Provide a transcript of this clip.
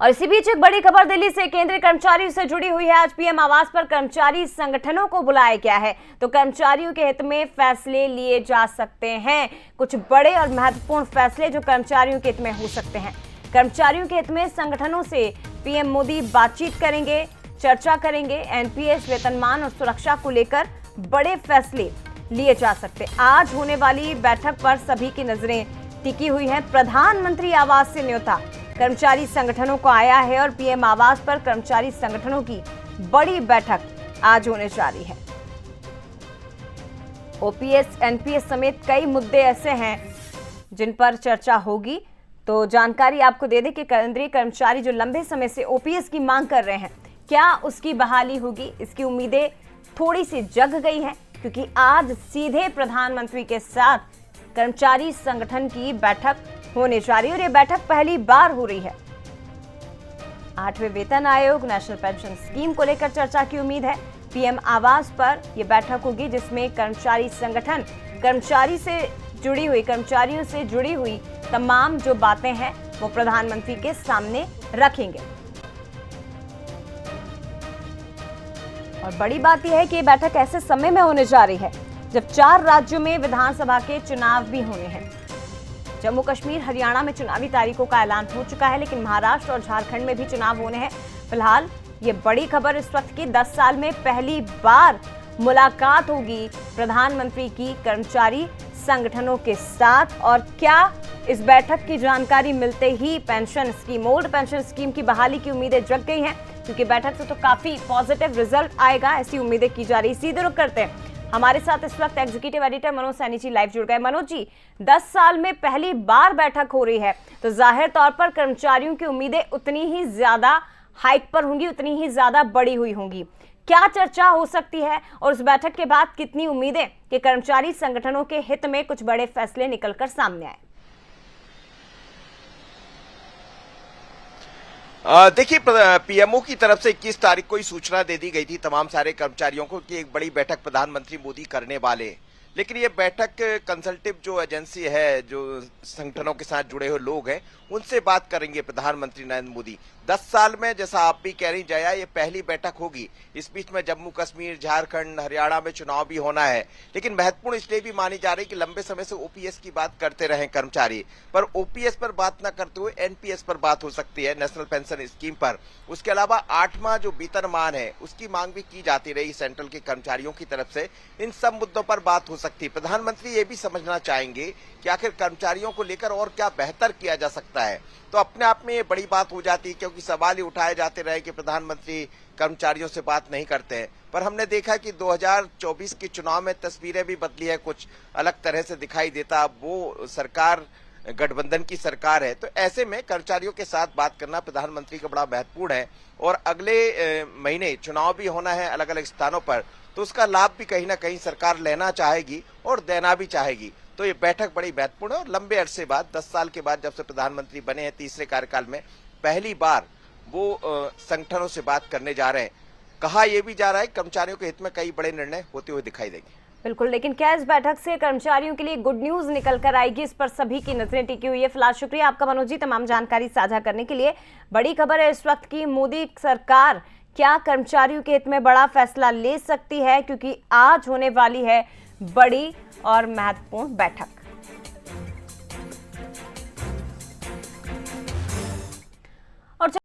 और इसी बीच एक बड़ी खबर दिल्ली से केंद्रीय कर्मचारियों से जुड़ी हुई है। आज पीएम आवास पर कर्मचारी संगठनों को बुलाया गया है, तो कर्मचारियों के हित में फैसले लिए जा सकते हैं। कुछ बड़े और महत्वपूर्ण फैसले जो कर्मचारियों के हित में हो सकते हैं। कर्मचारियों के हित में संगठनों से पीएम मोदी बातचीत करेंगे, चर्चा करेंगे। एनपीएस, वेतनमान और सुरक्षा को लेकर बड़े फैसले लिए जा सकते। आज होने वाली बैठक पर सभी की नजरें टिकी हुई हैं। प्रधानमंत्री आवास से न्योता कर्मचारी संगठनों को आया है और पीएम आवास पर कर्मचारी संगठनों की बड़ी बैठक आज होने जा रही है। ओपीएस, एनपीएस समेत कई मुद्दे ऐसे हैं जिन पर चर्चा होगी। तो जानकारी आपको दे दें कि केंद्रीय कर्मचारी जो लंबे समय से ओपीएस की मांग कर रहे हैं, क्या उसकी बहाली होगी? इसकी उम्मीदें थोड़ी सी जग गई हैं, क्योंकि आज सीधे प्रधानमंत्री के साथ कर्मचारी संगठन की बैठक होने जा रही है और ये बैठक पहली बार हो रही है। 8वें वेतन आयोग, नेशनल पेंशन स्कीम को लेकर चर्चा की उम्मीद है। पीएम आवास पर यह बैठक होगी जिसमें कर्मचारी संगठन कर्मचारियों से जुड़ी हुई तमाम जो बातें हैं वो प्रधानमंत्री के सामने रखेंगे। और बड़ी बात यह है कि यह बैठक ऐसे समय में होने जा रही है जब 4 राज्यों में विधानसभा के चुनाव भी होने हैं। जम्मू कश्मीर, हरियाणा में चुनावी तारीखों का ऐलान हो चुका है, लेकिन महाराष्ट्र और झारखंड में भी चुनाव होने हैं। फिलहाल ये बड़ी खबर इस वक्त की 10 साल में पहली बार मुलाकात होगी प्रधानमंत्री की कर्मचारी संगठनों के साथ। और क्या इस बैठक की जानकारी मिलते ही pension scheme, old pension scheme की बहाली की उम्मीदें जग गई हैं, क्योंकि बैठक से तो काफी पॉजिटिव रिजल्ट आएगा, ऐसी उम्मीदें की जा रही। सीधे रुख करते हैं, हमारे साथ इस वक्त executive editor Manoj Saini ji live जुड़ गए। मनोज जी, 10 साल में पहली बार बैठक हो रही है, तो जाहिर तौर पर कर्मचारियों की उम्मीदें उतनी ही ज्यादा हाइक पर होंगी, उतनी ही ज्यादा बड़ी हुई होंगी। क्या चर्चा हो सकती है और उस बैठक के बाद कितनी उम्मीदें कि कर्मचारी संगठनों के हित में कुछ बड़े फैसले निकलकर सामने आए? देखिए, पीएमओ की तरफ से 21 तारीख को ही सूचना दे दी गई थी तमाम सारे कर्मचारियों को कि एक बड़ी बैठक प्रधानमंत्री मोदी करने वाले। लेकिन ये बैठक कंसल्टिव जो एजेंसी है, जो संगठनों के साथ जुड़े हुए लोग हैं, उनसे बात करेंगे प्रधानमंत्री नरेंद्र मोदी। 10 साल में, जैसा आप भी कह रही जया, ये पहली बैठक होगी। इस बीच में जम्मू कश्मीर, झारखंड, हरियाणा में चुनाव भी होना है। लेकिन महत्वपूर्ण इसलिए भी मानी जा रही कि लंबे समय से ओपीएस की बात करते रहे कर्मचारी, पर ओपीएस पर बात न करते हुए एनपीएस पर बात हो सकती है, नेशनल पेंशन स्कीम पर। उसके अलावा 8वां जो वेतनमान है उसकी मांग भी की जाती रही सेंट्रल के कर्मचारियों की तरफ से। इन सब मुद्दों पर बात हो सकती है। प्रधानमंत्री ये भी समझना चाहेंगे कि आखिर कर्मचारियों को लेकर और क्या बेहतर किया जा सकता है। तो अपने आप में ये बड़ी बात हो जाती है, क्योंकि सवाल ही उठाए जाते रहे कि प्रधानमंत्री कर्मचारियों से बात नहीं करते हैं। पर हमने देखा कि 2024 के चुनाव में तस्वीरें भी बदली है, कुछ अलग तरह से दिखाई देता। अब वो सरकार गठबंधन की सरकार है, तो ऐसे में कर्मचारियों के साथ बात करना प्रधानमंत्री का बड़ा महत्वपूर्ण है। और अगले महीने चुनाव भी होना है अलग अलग स्थानों पर, तो उसका लाभ भी कहीं ना कहीं सरकार लेना चाहेगी और देना भी चाहेगी। तो ये बैठक बड़ी महत्वपूर्ण है और लंबे अरसे बाद, 10 साल के बाद जब से प्रधानमंत्री बने हैं, तीसरे कार्यकाल में पहली बार वो संगठनों से बात करने जा रहे हैं। कहा यह भी जा रहा है कर्मचारियों के हित में कई बड़े निर्णय होते हुए दिखाई देंगे। बिल्कुल, लेकिन क्या इस बैठक से कर्मचारियों के लिए गुड न्यूज निकल कर आएगी? इस पर सभी की नजरें टिकी हुई है। फिलहाल शुक्रिया आपका मनोज जी, तमाम जानकारी साझा करने के लिए। बड़ी खबर है इस वक्त की, मोदी सरकार क्या कर्मचारियों के हित में बड़ा फैसला ले सकती है, क्योंकि आज होने वाली है बड़ी और महत्वपूर्ण बैठक।